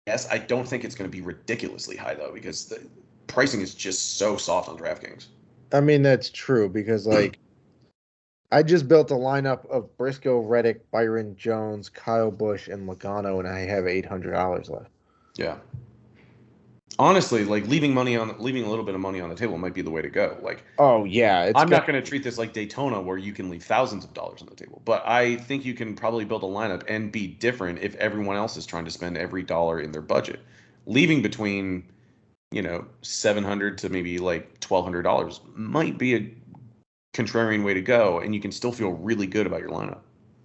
Yes. I don't think it's going to be ridiculously high though, because the pricing is just so soft on DraftKings. I mean, that's true because, like, I just built a lineup of Briscoe, Reddick, Byron Jones, Kyle Busch, and Logano, and I have $800 left. Yeah. Honestly, like leaving a little bit of money on the table might be the way to go. Like, Oh yeah, I'm not going to treat this like Daytona where you can leave thousands of dollars on the table, but I think you can probably build a lineup and be different if everyone else is trying to spend every dollar in their budget. Leaving between, 700 to maybe like $1,200 might be a contrarian way to go, and you can still feel really good about your lineup.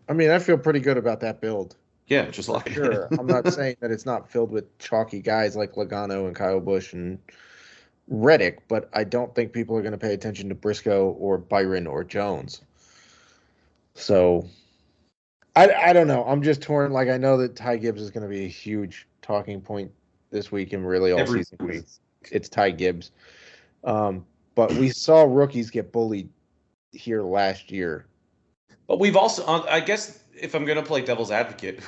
I mean, I feel pretty good about that build. Yeah, just For like sure. I'm not saying that it's not filled with chalky guys like Logano and Kyle Busch and Reddick, but I don't think people are going to pay attention to Briscoe or Byron or Jones. So I don't know. I'm just torn. Like, I know that Ty Gibbs is going to be a huge talking point this week and really all every season. week. It's Ty Gibbs. But we saw rookies get bullied here last year. But we've also, I guess, if I'm going to play devil's advocate,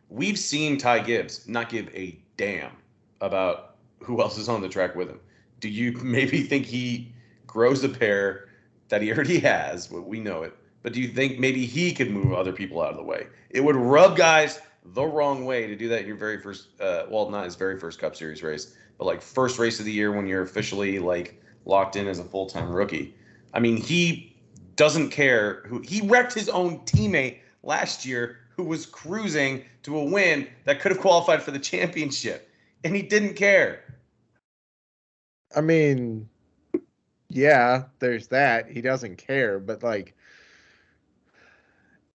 we've seen Ty Gibbs not give a damn about who else is on the track with him. Do you maybe think he grows a pair that he already has? Well, we know it. But do you think maybe he could move other people out of the way? It would rub guys the wrong way to do that in your very first, well, not his very first Cup Series race, but like first race of the year when you're officially like locked in as a full-time rookie. I mean, he doesn't care who he wrecked his own teammate last year who was cruising to a win that could have qualified for the championship, and he didn't care. I mean, yeah, there's that. He doesn't care, but like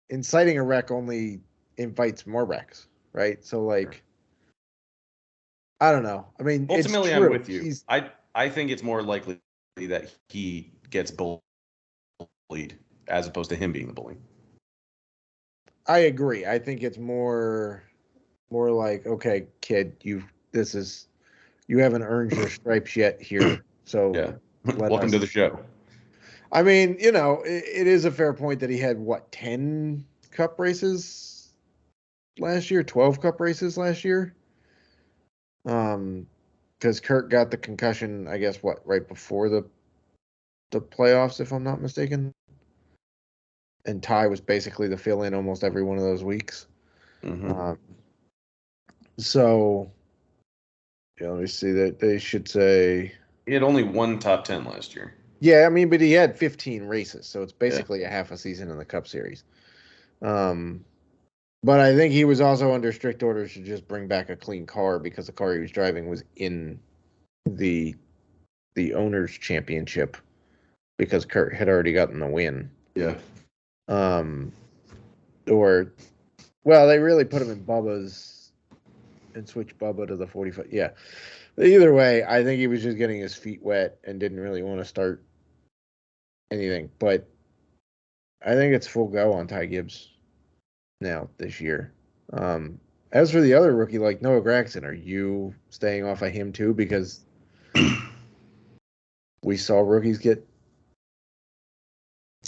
inciting a wreck only invites more wrecks, right? So like I don't know. I mean, Ultimately, it's true. I'm with you. I think it's more likely that he gets bullied as opposed to him being the bully. I agree. I think it's more like, okay, kid, you haven't earned your stripes yet here. So yeah. Welcome to the show. I mean, it is a fair point that he had 10 cup races last year, 12 cup races last year. Because Kurt got the concussion, I guess, right before the playoffs, if I'm not mistaken. And Ty was basically the fill-in almost every one of those weeks. Mm-hmm. So, yeah, let me see that they should say he had only one top 10 last year. Yeah, I mean, but he had 15 races, so it's basically a half a season in the Cup Series. But I think he was also under strict orders to just bring back a clean car because the car he was driving was in the owners' championship because Kurt had already gotten the win. Yeah. Well, they really put him in Bubba's and switched Bubba to the 45. Yeah. Either way, I think he was just getting his feet wet and didn't really want to start anything. But I think it's full go on Ty Gibbs now this year. As for the other rookie, like Noah Gragson, are you staying off of him too? Because we saw rookies get.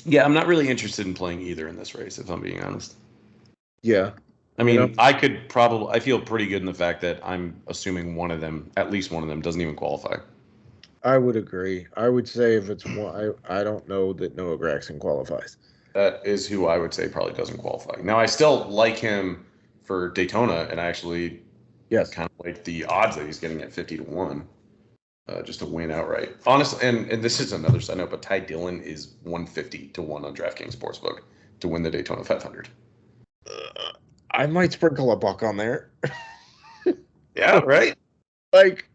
Yeah, I'm not really interested in playing either in this race, if I'm being honest. Yeah. I mean, I feel pretty good in the fact that I'm assuming at least one of them, doesn't even qualify. I would agree. I would say if it's one, I don't know that Noah Gragson qualifies. That is who I would say probably doesn't qualify. Now, I still like him for Daytona, and I actually kind of like the odds that he's getting at 50-1, just to win outright. Honestly, and this is another side note, but Ty Dillon is 150-1 on DraftKings Sportsbook to win the Daytona 500. I might sprinkle a buck on there. Yeah, right? Like,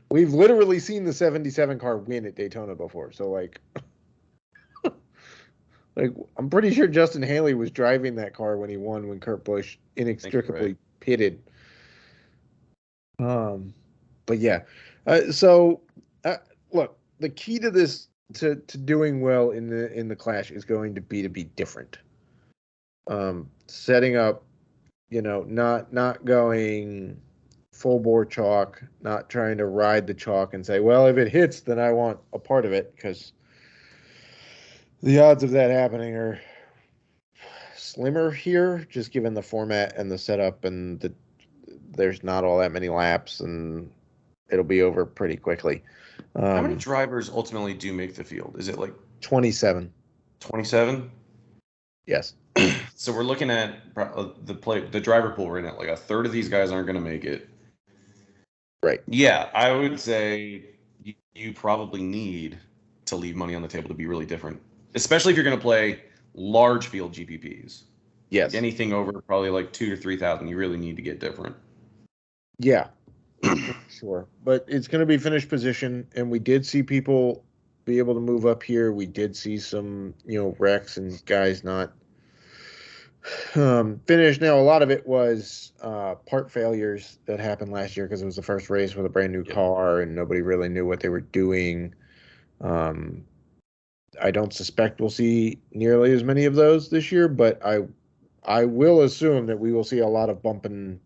we've literally seen the 77 car win at Daytona before. So, like, I'm pretty sure Justin Haley was driving that car when he won when Kurt Busch inextricably pitted. But yeah. Look, the key to this to doing well in the Clash is going to be different. Setting up, not going full bore chalk, not trying to ride the chalk and say, well, if it hits, then I want a part of it, because the odds of that happening are slimmer here, just given the format and the setup, and there's not all that many laps, and it'll be over pretty quickly. How many drivers ultimately do make the field? Is it like 27. 27? Yes. So we're looking at the driver pool right now. Like a third of these guys aren't going to make it. Right. Yeah, I would say you probably need to leave money on the table to be really different, especially if you're going to play large field GPPs. Like Yes. anything over probably like 2 to 3,000, you really need to get different. Yeah. Sure. But it's going to be finished position, and we did see people be able to move up here. We did see some, wrecks and guys not finished. Now, a lot of it was part failures that happened last year because it was the first race with a brand new car and nobody really knew what they were doing. I don't suspect we'll see nearly as many of those this year, but I will assume that we will see a lot of bumping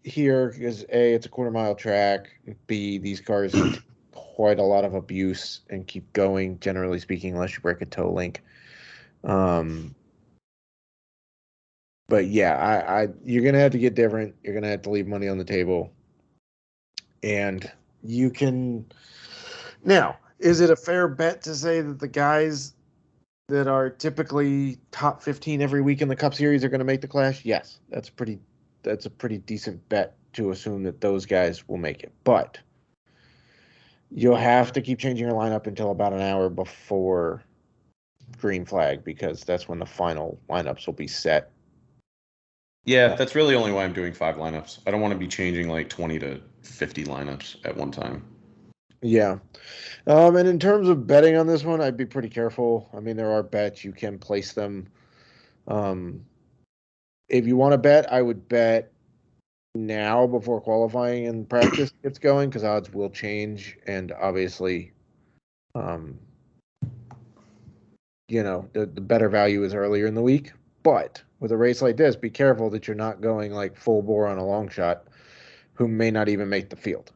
here because A, it's a quarter-mile track. B, these cars take quite a lot of abuse and keep going, generally speaking, unless you break a toe link. But yeah, you're gonna have to get different. You're gonna have to leave money on the table, and you can. Now, is it a fair bet to say that the guys that are typically top 15 every week in the Cup Series are going to make the Clash? Yes, that's a pretty decent bet to assume that those guys will make it. But you'll have to keep changing your lineup until about an hour before green flag because that's when the final lineups will be set. Yeah, that's really only why I'm doing 5 lineups. I don't want to be changing like 20 to 50 lineups at one time. Yeah. And in terms of betting on this one, I'd be pretty careful. I mean, there are bets. You can place them. If you want to bet, I would bet now before qualifying and practice gets going because odds will change. And obviously, the better value is earlier in the week. But with a race like this, be careful that you're not going like full bore on a long shot who may not even make the field.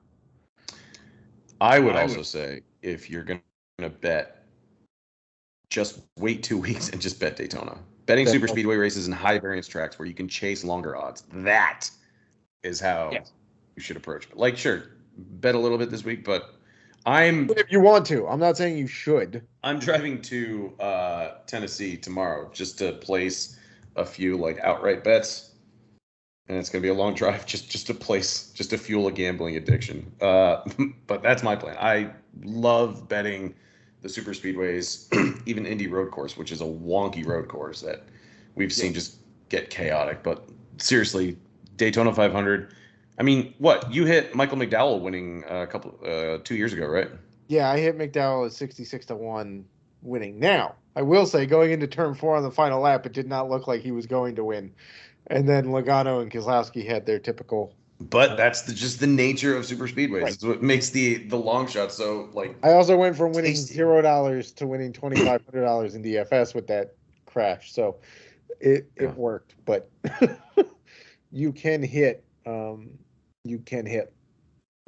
I would also say if you're going to bet, just wait 2 weeks and just bet Daytona. Betting super speedway races and high variance tracks where you can chase longer odds. That is how you should approach it. Like, sure, bet a little bit this week, but if you want to. I'm not saying you should. I'm driving to Tennessee tomorrow just to place a few like outright bets, and it's gonna be a long drive just to fuel a gambling addiction. But that's my plan. I love betting the super speedways, even Indy Road Course, which is a wonky road course that we've seen just get chaotic. But seriously, Daytona 500. I mean, what you hit Michael McDowell winning a couple 2 years ago, right? Yeah, I hit McDowell at 66-1 winning. Now, I will say, going into turn 4 on the final lap, it did not look like he was going to win. And then Logano and Keselowski had their typical. But that's just the nature of super speedways. Right. It's what makes the long shot so like. I also went from winning $0 to winning $2,500 in DFS with that crash, so it worked. But you can hit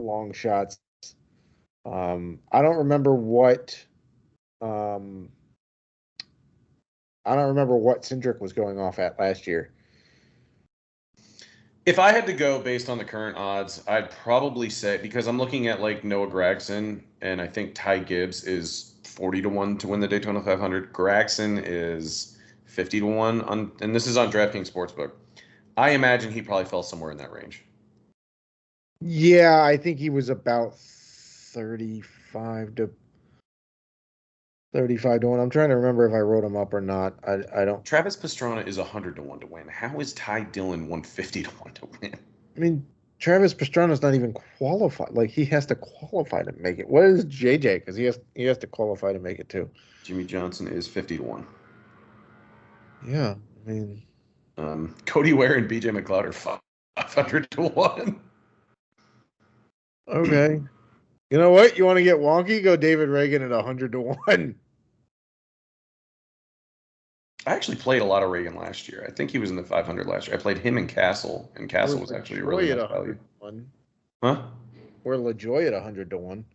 long shots. I don't remember what Cindric was going off at last year. If I had to go based on the current odds, I'd probably say, because I'm looking at like Noah Gragson, and I think Ty Gibbs is 40-1 to win the Daytona 500. Gragson is 50-1 and this is on DraftKings Sportsbook. I imagine he probably fell somewhere in that range. Yeah, I think he was about 35 to 1. I'm trying to remember if I wrote him up or not. I don't. Travis Pastrana is 100-1 to win. How is Ty Dillon 150-1 to win? I mean, Travis Pastrana's not even qualified. Like, he has to qualify to make it. What is JJ? Because he has to qualify to make it too. Jimmy Johnson is 50-1. Yeah, I mean, Cody Ware and BJ McLeod are 500-1. Okay. You know what? You want to get wonky? Go David Reagan at 100-1. I actually played a lot of Reagan last year. I think he was in the 500 last year. I played him in Castle, and Castle was actually a really nice value. Huh? Or LaJoy at 100-1.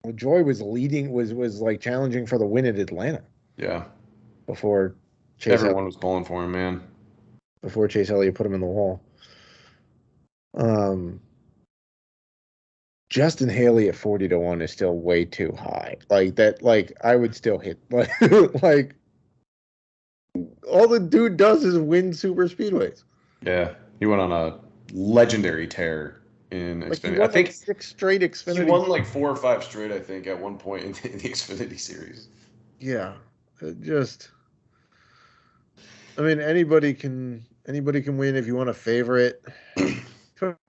LaJoy was leading, was like challenging for the win at Atlanta. Yeah. Before everyone was pulling for him, man. before Chase Elliott put him in the wall. Justin Haley at 40-1 is still way too high. Like that, like I would still hit like all the dude does is win super speedways. Yeah, he went on a legendary tear in Like he Xfinity. I won like think 6 straight he Xfinity. won like 4 or 5 straight. I think at one point in the Xfinity series. Yeah, just I mean anybody can win if you want a favorite.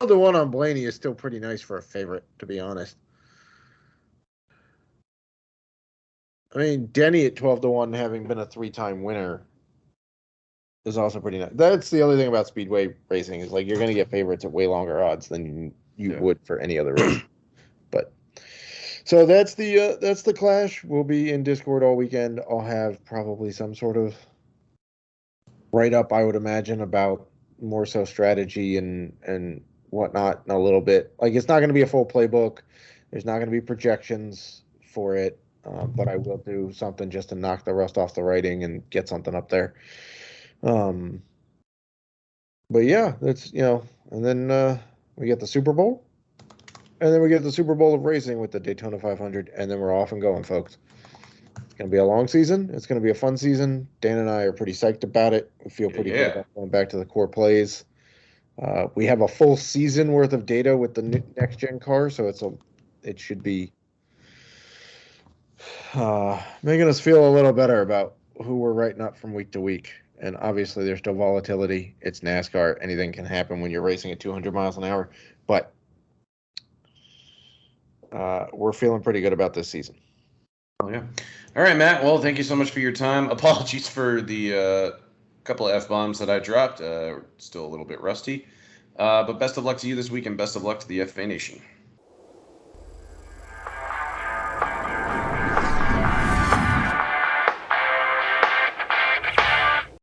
12-1 on Blaney is still pretty nice for a favorite, to be honest. I mean, Denny at 12-1, having been a 3-time winner, is also pretty nice. That's the other thing about speedway racing is like you're going to get favorites at way longer odds than you would for any other race. But so that's the Clash. We'll be in Discord all weekend. I'll have probably some sort of write up, I would imagine, about more so strategy and whatnot in a little bit. Like it's not going to be a full playbook. There's not going to be projections for it, but I will do something just to knock the rust off the writing and get something up there. But yeah, that's and then we get the Super Bowl, and then we get the Super Bowl of racing with the Daytona 500, and then we're off and going, folks. It's going to be a long season. It's going to be a fun season. Dan and I are pretty psyched about it. We feel pretty good about going back to the core plays. We have a full season worth of data with the next gen car, so it should be making us feel a little better about who we're writing up from week to week. And obviously, there's still volatility. It's NASCAR. Anything can happen when you're racing at 200 miles an hour. But we're feeling pretty good about this season. Oh, yeah. All right, Matt. Well, thank you so much for your time. Apologies for the couple of F-bombs that I dropped. Still a little bit rusty. But best of luck to you this week, and best of luck to the FA Nation.